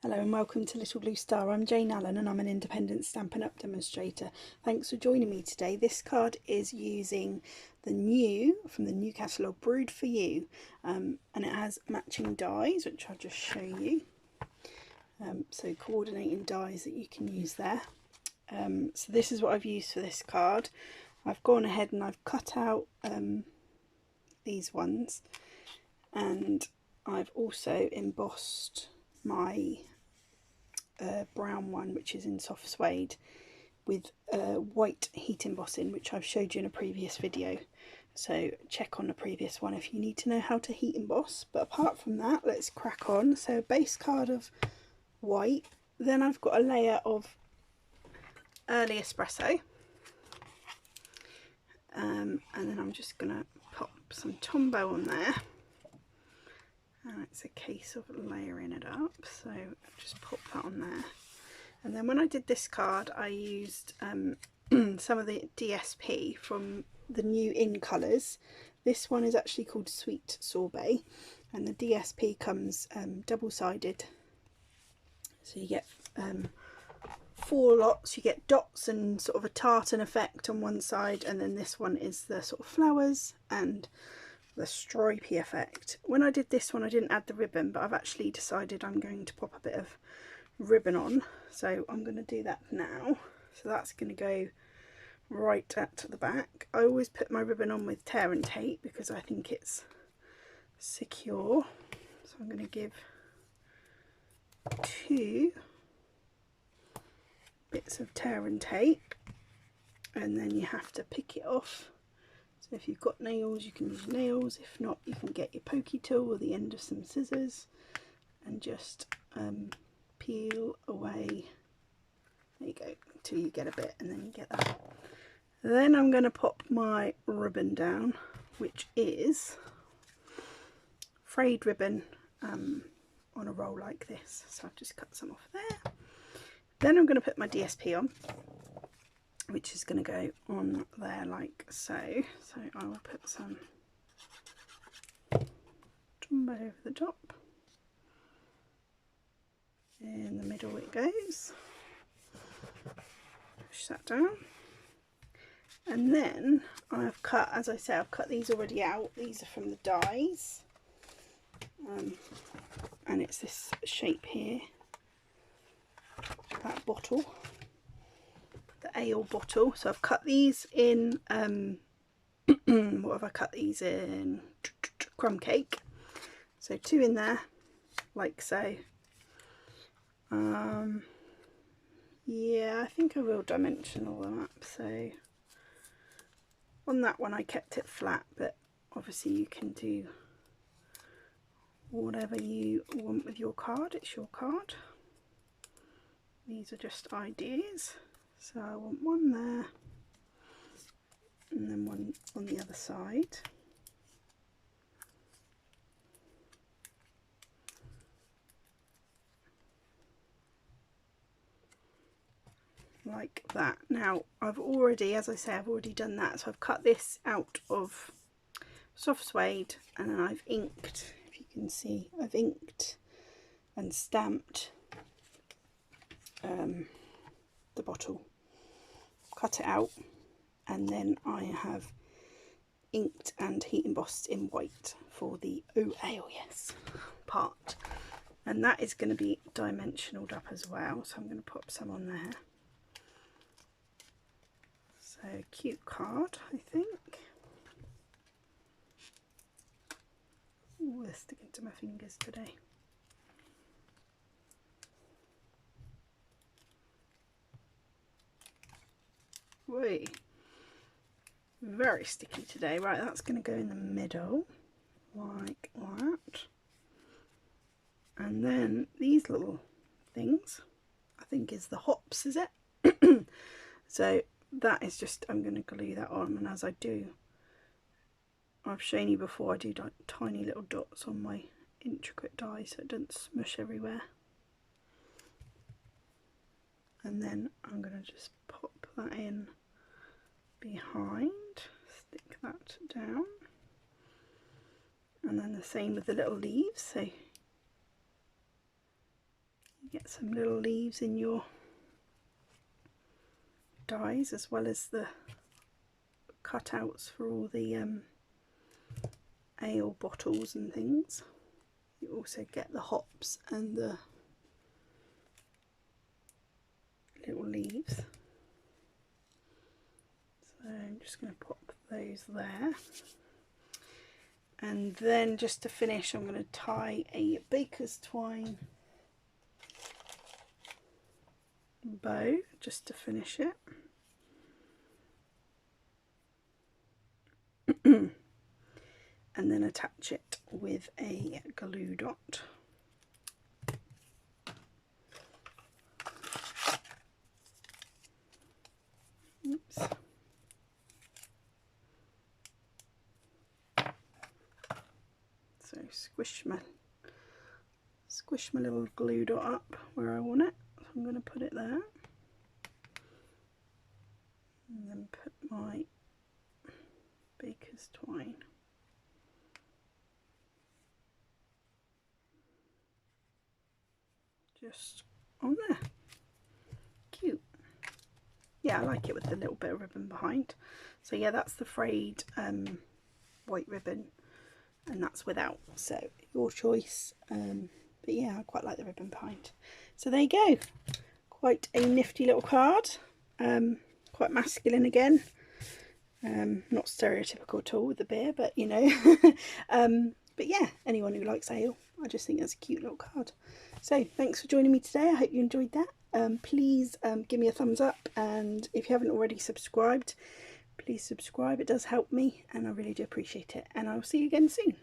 Hello and welcome to Little Blue Star. I'm Jane Allen and I'm an independent Stampin' Up demonstrator. Thanks for joining me today. This card is using the new catalogue Brewed for You, and it has matching dies, which I'll just show you. So coordinating dies that you can use there. So this is what I've used for this card. I've gone ahead and I've cut out these ones, and I've also embossed my brown one, which is in soft suede, with white heat embossing, which I've showed you in a previous video, so check on the previous one if you need to know how to heat emboss. But apart from that, let's crack on. So a base card of white, then I've got a layer of early espresso, and then I'm just gonna pop some Tombow on there. And it's a case of layering it up, so I'll just pop that on there. And then when I did this card, I used some of the DSP from the new in colours. This one is actually called Sweet Sorbet, and the DSP comes double-sided, so you get 4 lots. You get dots and sort of a tartan effect on one side, and then this one is the sort of flowers and the stripy effect. When I did this one, I didn't add the ribbon, but I've actually decided I'm going to pop a bit of ribbon on, so I'm going to do that now. So that's going to go right at the back. I always put my ribbon on with tear and tape because I think it's secure. So I'm going to give 2 bits of tear and tape, and then you have to pick it off. So if you've got nails, you can use nails. If not, you can get your pokey tool or the end of some scissors and just peel away. There you go, till you get a bit, and then you get that. Then I'm going to pop my ribbon down, which is frayed ribbon on a roll like this. So I've just cut some off there. Then I'm going to put my DSP on, which is going to go on there like so. So I will put some Tombow over the top. In the middle it goes. Push that down. And then I've cut, as I say, I've cut these already out. These are from the dies. And it's this shape here. That bottle. The ale bottle. So I've cut these in what have I cut these in? Crumb cake. So 2 in there, like so. Yeah, I think I will dimensional them up. So on that one I kept it flat, but obviously you can do whatever you want with your card. It's your card. These are just ideas. So I want one there, and then one on the other side. Like that. Now I've already, as I say, I've already done that. So I've cut this out of soft suede, and then I've inked, if you can see, I've inked and stamped the bottle. Cut it out, and then I have inked and heat embossed in white for the oh yes part, and that is going to be dimensionaled up as well. So I'm going to pop some on there. So cute card, I think. Ooh, they're sticking to my fingers today. Whee. Very sticky today. Right, that's going to go in the middle like that. And then these little things, I think is the hops, is it? So that is just, I'm going to glue that on, and as I do, I've shown you before, I do like tiny little dots on my intricate die so it doesn't smush everywhere. And then I'm going to just pop that in behind, stick that down, and then the same with the little leaves. So get some little leaves in your dies, as well as the cutouts for all the ale bottles and things. You also get the hops and the little leaves. So I'm just going to pop those there. And then just to finish, I'm going to tie a baker's twine bow just to finish it. And then attach it with a glue dot. Oops. So squish my little glue dot up where I want it. So I'm going to put it there. And then put my baker's twine. Just on there. Cute. Yeah, I like it with the little bit of ribbon behind. So yeah, that's the frayed white ribbon, and that's without, so your choice. But yeah, I quite like the ribbon behind. So there you go. Quite a nifty little card. Quite masculine again. Not stereotypical at all with the beer, but you know. But yeah, anyone who likes ale, I just think that's a cute little card. So thanks for joining me today. I hope you enjoyed that. Please give me a thumbs up, and if you haven't already subscribed, please subscribe. It does help me, and I really do appreciate it. And I'll see you again soon.